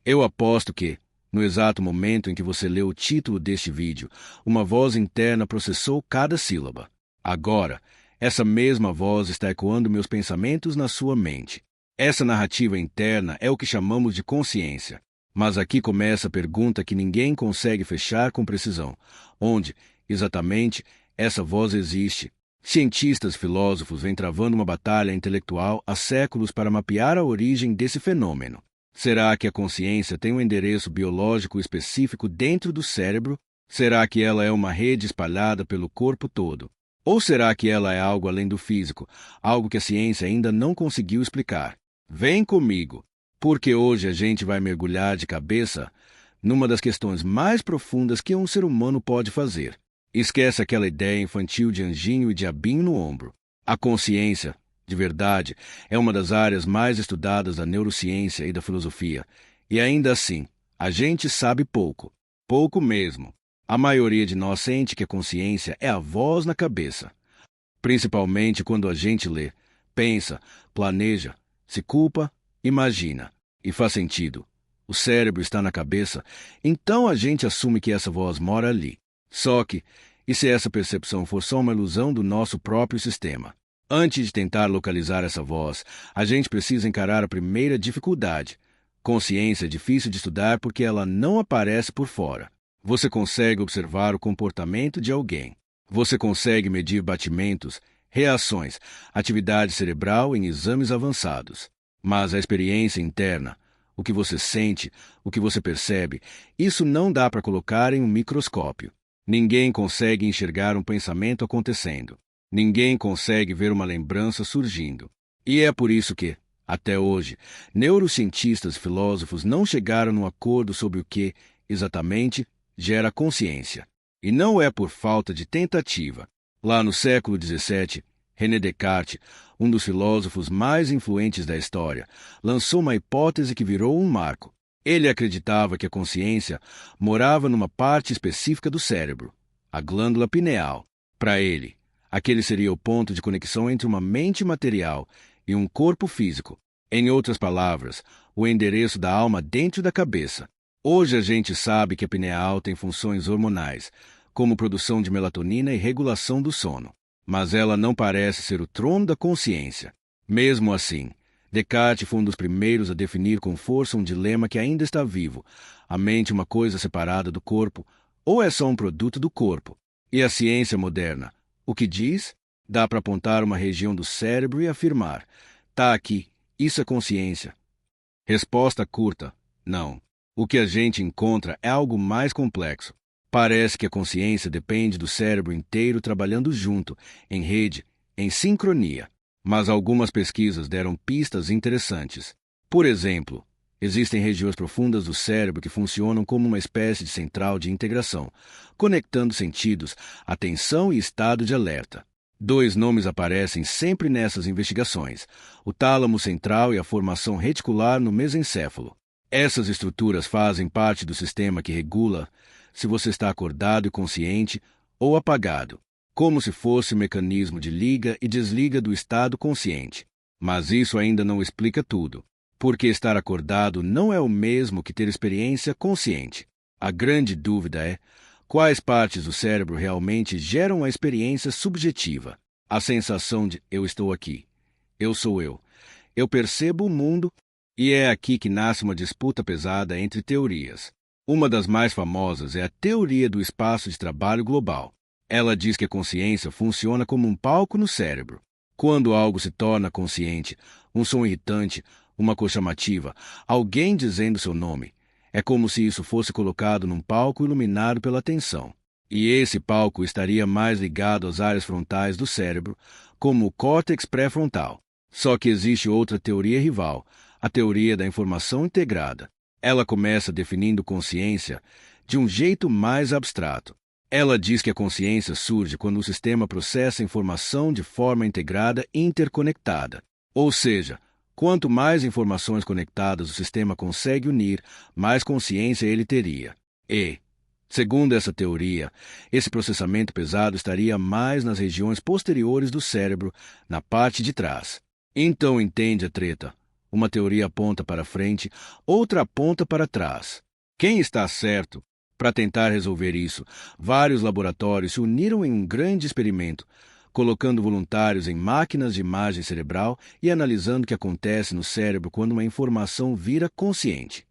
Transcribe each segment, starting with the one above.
Eu aposto que, no exato momento em que você leu o título deste vídeo, uma voz interna processou cada sílaba. Agora, essa mesma voz está ecoando meus pensamentos na sua mente. Essa narrativa interna é o que chamamos de consciência. Mas aqui começa a pergunta que ninguém consegue fechar com precisão. Onde, exatamente, essa voz existe? Cientistas e filósofos vêm travando uma batalha intelectual há séculos para mapear a origem desse fenômeno. Será que a consciência tem um endereço biológico específico dentro do cérebro? Será que ela é uma rede espalhada pelo corpo todo? Ou será que ela é algo além do físico, algo que a ciência ainda não conseguiu explicar? Vem comigo, porque hoje a gente vai mergulhar de cabeça numa das questões mais profundas que um ser humano pode fazer. Esquece aquela ideia infantil de anjinho e diabinho no ombro. A consciência, de verdade, é uma das áreas mais estudadas da neurociência e da filosofia. E ainda assim, a gente sabe pouco. Pouco mesmo. A maioria de nós sente que a consciência é a voz na cabeça. Principalmente quando a gente lê, pensa, planeja, se culpa, imagina. E faz sentido. O cérebro está na cabeça, então a gente assume que essa voz mora ali. Só que, e se essa percepção for só uma ilusão do nosso próprio sistema? Antes de tentar localizar essa voz, a gente precisa encarar a primeira dificuldade. Consciência é difícil de estudar porque ela não aparece por fora. Você consegue observar o comportamento de alguém. Você consegue medir batimentos, reações, atividade cerebral em exames avançados. Mas a experiência interna, o que você sente, o que você percebe, isso não dá para colocar em um microscópio. Ninguém consegue enxergar um pensamento acontecendo. Ninguém consegue ver uma lembrança surgindo. E é por isso que, até hoje, neurocientistas e filósofos não chegaram num acordo sobre o que, exatamente, gera consciência. E não é por falta de tentativa. Lá no século XVII, René Descartes, um dos filósofos mais influentes da história, lançou uma hipótese que virou um marco. Ele acreditava que a consciência morava numa parte específica do cérebro, a glândula pineal. Para ele, aquele seria o ponto de conexão entre uma mente material e um corpo físico. Em outras palavras, o endereço da alma dentro da cabeça. Hoje a gente sabe que a pineal tem funções hormonais, como produção de melatonina e regulação do sono. Mas ela não parece ser o trono da consciência. Mesmo assim, Descartes foi um dos primeiros a definir com força um dilema que ainda está vivo. A mente é uma coisa separada do corpo, ou é só um produto do corpo? E a ciência moderna, o que diz? Dá para apontar uma região do cérebro e afirmar: tá aqui, isso é consciência. Resposta curta: não. O que a gente encontra é algo mais complexo. Parece que a consciência depende do cérebro inteiro trabalhando junto, em rede, em sincronia. Mas algumas pesquisas deram pistas interessantes. Por exemplo, existem regiões profundas do cérebro que funcionam como uma espécie de central de integração, conectando sentidos, atenção e estado de alerta. Dois nomes aparecem sempre nessas investigações: o tálamo central e a formação reticular no mesencéfalo. Essas estruturas fazem parte do sistema que regula se você está acordado e consciente ou apagado, como se fosse um mecanismo de liga e desliga do estado consciente. Mas isso ainda não explica tudo, porque estar acordado não é o mesmo que ter experiência consciente. A grande dúvida é quais partes do cérebro realmente geram a experiência subjetiva, a sensação de eu estou aqui, eu sou eu percebo o mundo. E é aqui que nasce uma disputa pesada entre teorias. Uma das mais famosas é a teoria do espaço de trabalho global. Ela diz que a consciência funciona como um palco no cérebro. Quando algo se torna consciente, um som irritante, uma cor chamativa, alguém dizendo seu nome, é como se isso fosse colocado num palco iluminado pela atenção. E esse palco estaria mais ligado às áreas frontais do cérebro, como o córtex pré-frontal. Só que existe outra teoria rival, a teoria da informação integrada. Ela começa definindo consciência de um jeito mais abstrato. Ela diz que a consciência surge quando o sistema processa informação de forma integrada e interconectada. Ou seja, quanto mais informações conectadas o sistema consegue unir, mais consciência ele teria. E, segundo essa teoria, esse processamento pesado estaria mais nas regiões posteriores do cérebro, na parte de trás. Então entende a treta. Uma teoria aponta para frente, outra aponta para trás. Quem está certo? Para tentar resolver isso, vários laboratórios se uniram em um grande experimento, colocando voluntários em máquinas de imagem cerebral e analisando o que acontece no cérebro quando uma informação vira consciente.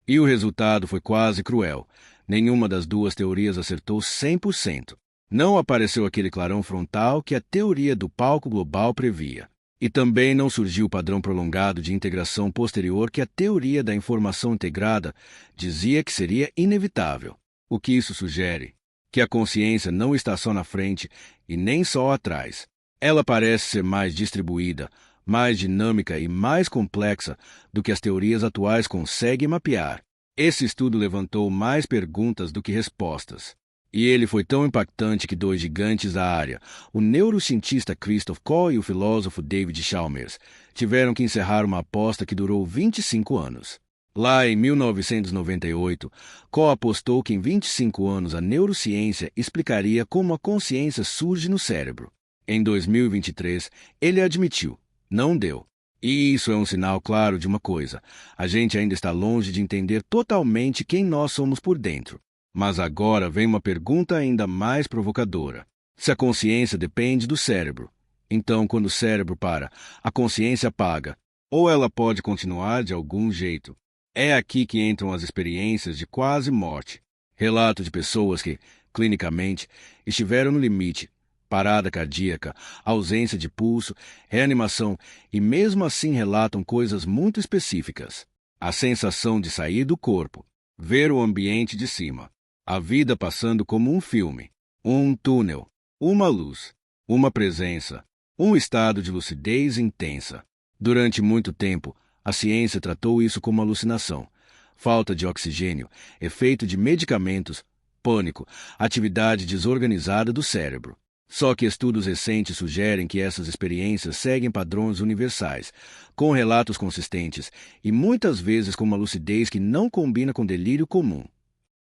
E o resultado foi quase cruel. Nenhuma das duas teorias acertou 100%. Não apareceu aquele clarão frontal que a teoria do palco global previa. E também não surgiu o padrão prolongado de integração posterior que a teoria da informação integrada dizia que seria inevitável. O que isso sugere? Que a consciência não está só na frente e nem só atrás. Ela parece ser mais distribuída, mais dinâmica e mais complexa do que as teorias atuais conseguem mapear. Esse estudo levantou mais perguntas do que respostas. E ele foi tão impactante que dois gigantes da área, o neurocientista Christoph Koch e o filósofo David Chalmers, tiveram que encerrar uma aposta que durou 25 anos. Lá em 1998, Koch apostou que em 25 anos a neurociência explicaria como a consciência surge no cérebro. Em 2023, ele admitiu, não deu. E isso é um sinal claro de uma coisa: a gente ainda está longe de entender totalmente quem nós somos por dentro. Mas agora vem uma pergunta ainda mais provocadora. Se a consciência depende do cérebro, então quando o cérebro para, a consciência apaga, ou ela pode continuar de algum jeito. É aqui que entram as experiências de quase morte. Relato de pessoas que, clinicamente, estiveram no limite, parada cardíaca, ausência de pulso, reanimação e mesmo assim relatam coisas muito específicas. A sensação de sair do corpo, ver o ambiente de cima. A vida passando como um filme, um túnel, uma luz, uma presença, um estado de lucidez intensa. Durante muito tempo, a ciência tratou isso como alucinação, falta de oxigênio, efeito de medicamentos, pânico, atividade desorganizada do cérebro. Só que estudos recentes sugerem que essas experiências seguem padrões universais, com relatos consistentes e muitas vezes com uma lucidez que não combina com delírio comum.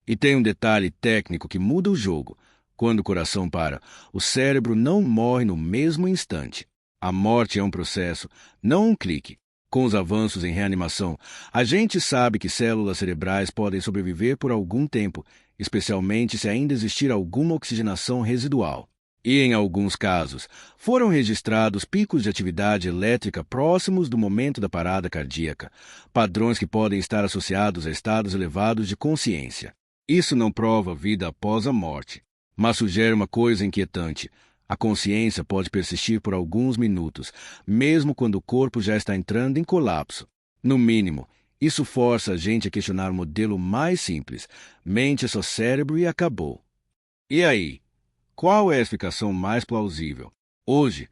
E tem um detalhe técnico que muda o jogo. Quando o coração para, o cérebro não morre no mesmo instante. A morte é um processo, não um clique. Com os avanços em reanimação, a gente sabe que células cerebrais podem sobreviver por algum tempo, especialmente se ainda existir alguma oxigenação residual. E, em alguns casos, foram registrados picos de atividade elétrica próximos do momento da parada cardíaca, padrões que podem estar associados a estados elevados de consciência. Isso não prova vida após a morte, mas sugere uma coisa inquietante. A consciência pode persistir por alguns minutos, mesmo quando o corpo já está entrando em colapso. No mínimo, isso força a gente a questionar o modelo mais simples: mente é só cérebro e acabou. E aí? Qual é a explicação mais plausível? Hoje,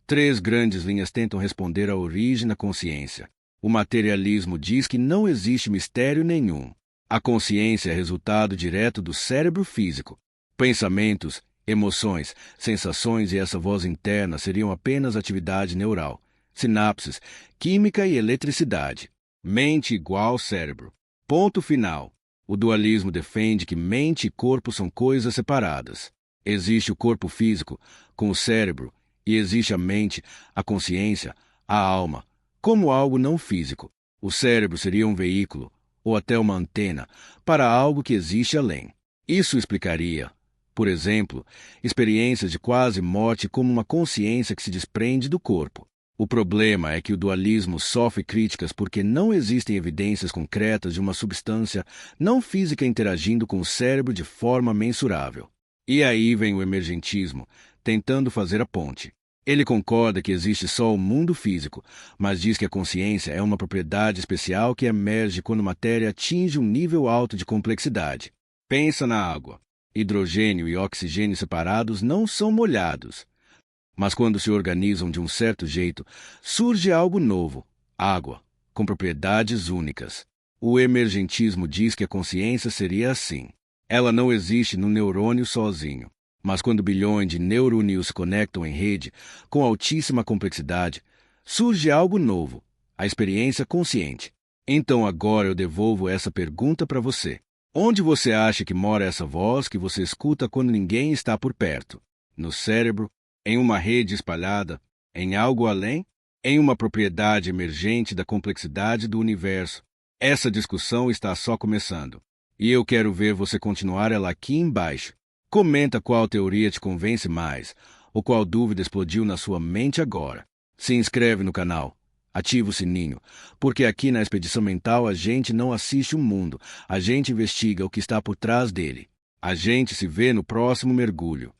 3 grandes linhas tentam responder à origem da consciência. O materialismo diz que não existe mistério nenhum. A consciência é resultado direto do cérebro físico. Pensamentos, emoções, sensações e essa voz interna seriam apenas atividade neural, sinapses, química e eletricidade. Mente igual cérebro. Ponto final. O dualismo defende que mente e corpo são coisas separadas. Existe o corpo físico, com o cérebro, e existe a mente, a consciência, a alma, como algo não físico. O cérebro seria um veículo, ou até uma antena, para algo que existe além. Isso explicaria, por exemplo, experiências de quase morte como uma consciência que se desprende do corpo. O problema é que o dualismo sofre críticas porque não existem evidências concretas de uma substância não física interagindo com o cérebro de forma mensurável. E aí vem o emergentismo, tentando fazer a ponte. Ele concorda que existe só o mundo físico, mas diz que a consciência é uma propriedade especial que emerge quando a matéria atinge um nível alto de complexidade. Pensa na água. Hidrogênio e oxigênio separados não são molhados. Mas quando se organizam de um certo jeito, surge algo novo, água, com propriedades únicas. O emergentismo diz que a consciência seria assim. Ela não existe no neurônio sozinho. Mas quando bilhões de neurônios se conectam em rede, com altíssima complexidade, surge algo novo, a experiência consciente. Então agora eu devolvo essa pergunta para você. Onde você acha que mora essa voz que você escuta quando ninguém está por perto? No cérebro? Em uma rede espalhada? Em algo além? em uma propriedade emergente da complexidade do universo. Essa discussão está só começando. E eu quero ver você continuar ela aqui embaixo. Comenta qual teoria te convence mais, ou qual dúvida explodiu na sua mente agora. Se inscreve no canal. Ativa o sininho, porque aqui na Expedição Mental a gente não assiste o mundo, a gente investiga o que está por trás dele. A gente se vê no próximo mergulho.